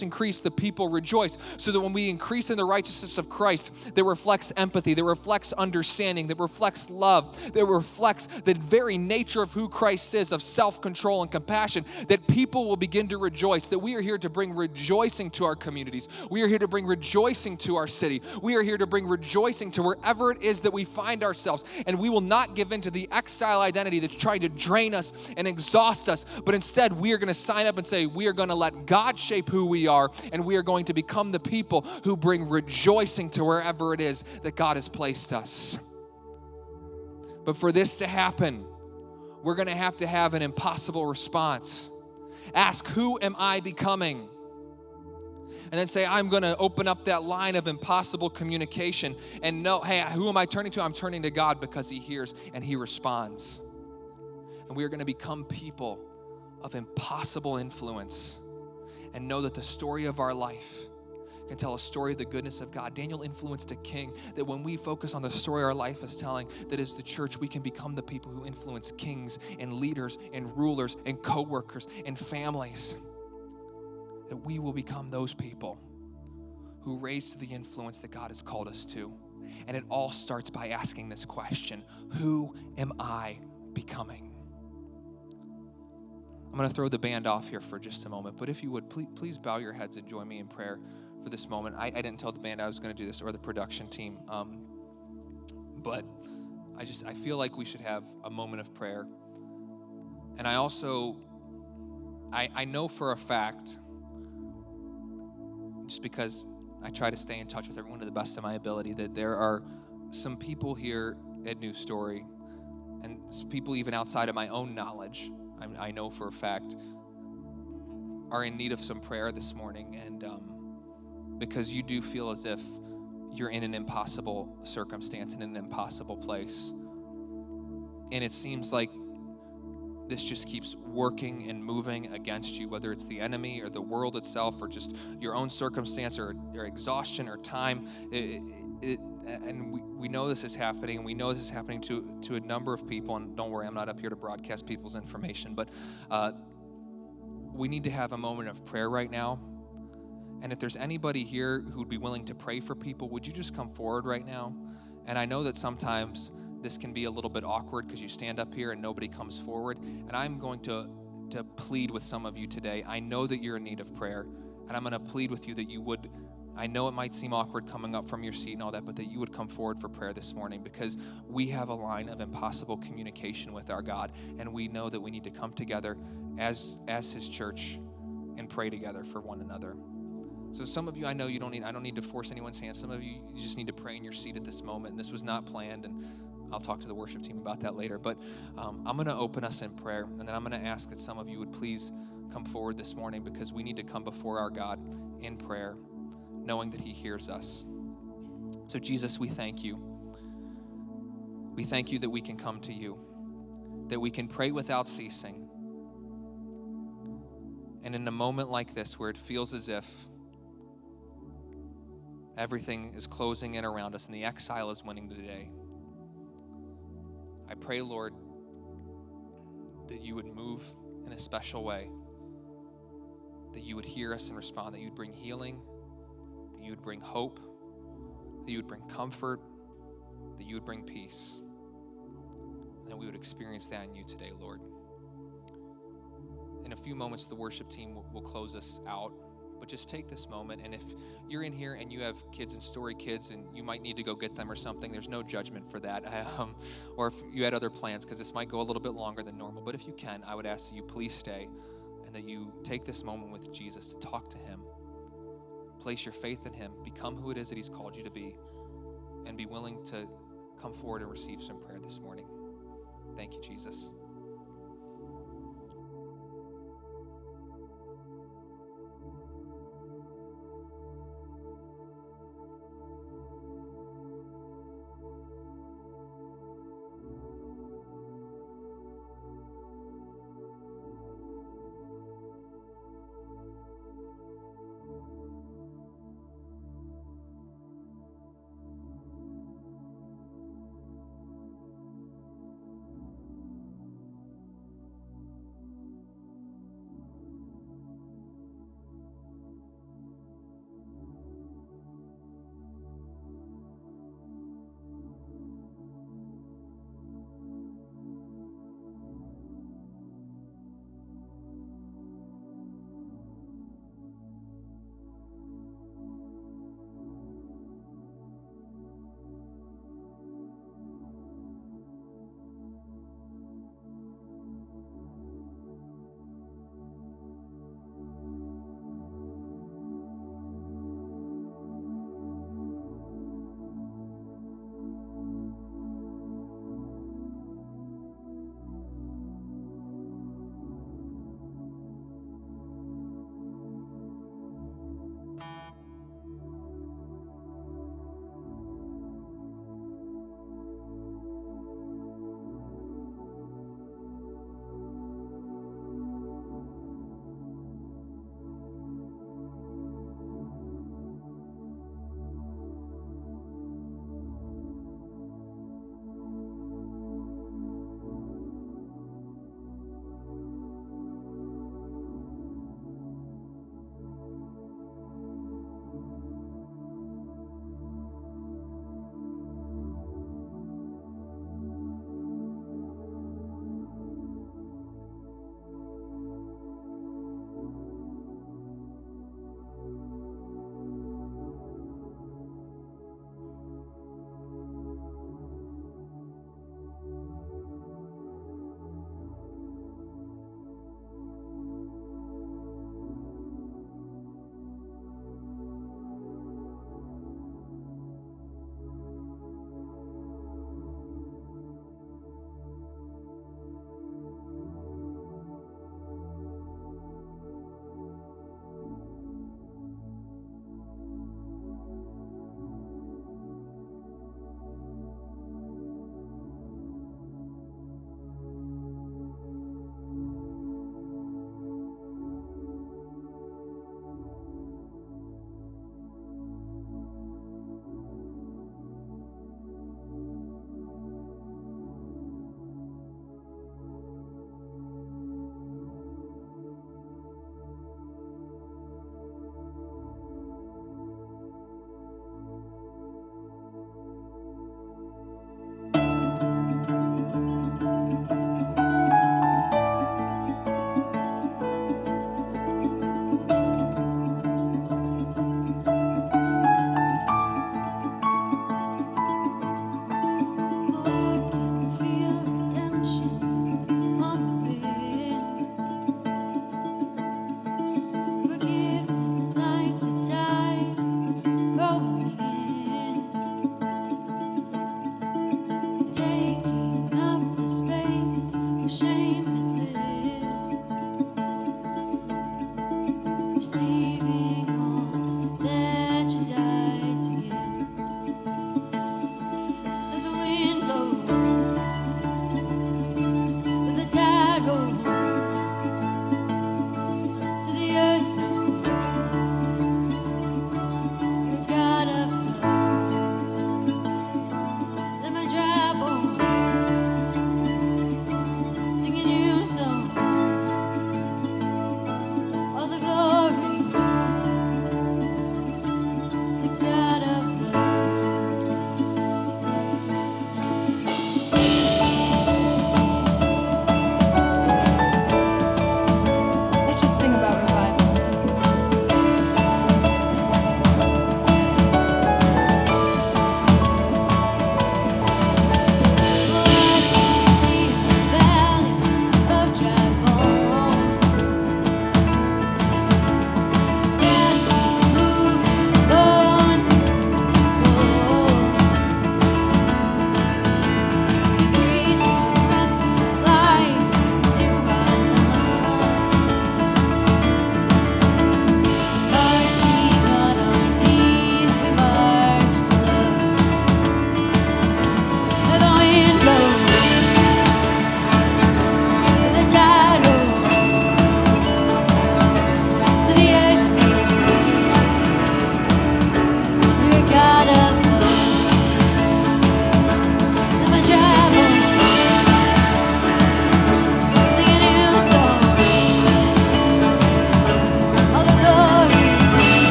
increase, the people rejoice. So that when we increase in the righteousness of Christ, that reflects empathy, that reflects understanding, that reflects love, that reflects the very nature of who Christ is, of self-control and compassion, that people will begin to rejoice, that we are here to bring rejoicing to our communities. We are here to bring rejoicing to our city. We are here to bring rejoicing to wherever it is that we find ourselves. And we will not give in to the exile identity that's trying to drain us and exhaust us, but instead we are going to sign up and say we are going to let God shape who we are, and we are going to become the people who bring rejoicing to wherever it is that God has placed us. But for this to happen, we're going to have an impossible response. Ask, who am I becoming? And then say, I'm going to open up that line of impossible communication and know, hey, who am I turning to? I'm turning to God, because he hears and he responds. And we are going to become people of impossible influence and know that the story of our life can tell a story of the goodness of God. Daniel influenced a king, that when we focus on the story our life is telling, that as the church, we can become the people who influence kings and leaders and rulers and co-workers and families. That we will become those people who raise to the influence that God has called us to. And it all starts by asking this question: who am I becoming? I'm going to throw the band off here for just a moment, but if you would, please bow your heads and join me in prayer for this moment. I didn't tell the band I was going to do this, or the production team, but I feel like we should have a moment of prayer. And I also, I know for a fact, just because I try to stay in touch with everyone to the best of my ability, that there are some people here at New Story, and people even outside of my own knowledge, I know for a fact, are in need of some prayer this morning. And because you do feel as if you're in an impossible circumstance, in an impossible place, and it seems like this just keeps working and moving against you, whether it's the enemy or the world itself or just your own circumstance or exhaustion or time. and we know this is happening, and we know this is happening to a number of people, and don't worry, I'm not up here to broadcast people's information, but we need to have a moment of prayer right now. And if there's anybody here who would be willing to pray for people, would you just come forward right now? And I know that sometimes this can be a little bit awkward because you stand up here and nobody comes forward. And I'm going to plead with some of you today. I know that you're in need of prayer, and I'm going to plead with you that you would, I know it might seem awkward coming up from your seat and all that, but that you would come forward for prayer this morning, because we have a line of impossible communication with our God, and we know that we need to come together as His church and pray together for one another. So some of you, I know I don't need to force anyone's hand. Some of you just need to pray in your seat at this moment. And this was not planned, and I'll talk to the worship team about that later. But I'm going to open us in prayer, and then I'm going to ask that some of you would please come forward this morning, because we need to come before our God in prayer, knowing that He hears us. So Jesus, we thank you. We thank you that we can come to you, that we can pray without ceasing. And in a moment like this, where it feels as if everything is closing in around us and the exile is winning today, I pray, Lord, that you would move in a special way, that you would hear us and respond, that you would bring healing, that you would bring hope, that you would bring comfort, that you would bring peace, and that we would experience that in you today, Lord. In a few moments, the worship team will close us out. But just take this moment, and if you're in here and you have kids and Story Kids and you might need to go get them or something, there's no judgment for that. Or if you had other plans, because this might go a little bit longer than normal. But if you can, I would ask that you please stay and that you take this moment with Jesus to talk to Him. Place your faith in Him. Become who it is that He's called you to be. And be willing to come forward and receive some prayer this morning. Thank you, Jesus.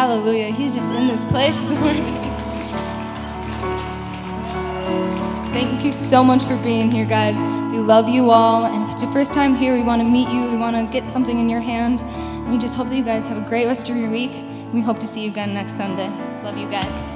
Hallelujah. He's just in this place this morning. Thank you so much for being here, guys. We love you all. And if it's your first time here, we want to meet you. We want to get something in your hand. And we just hope that you guys have a great rest of your week. And we hope to see you again next Sunday. Love you guys.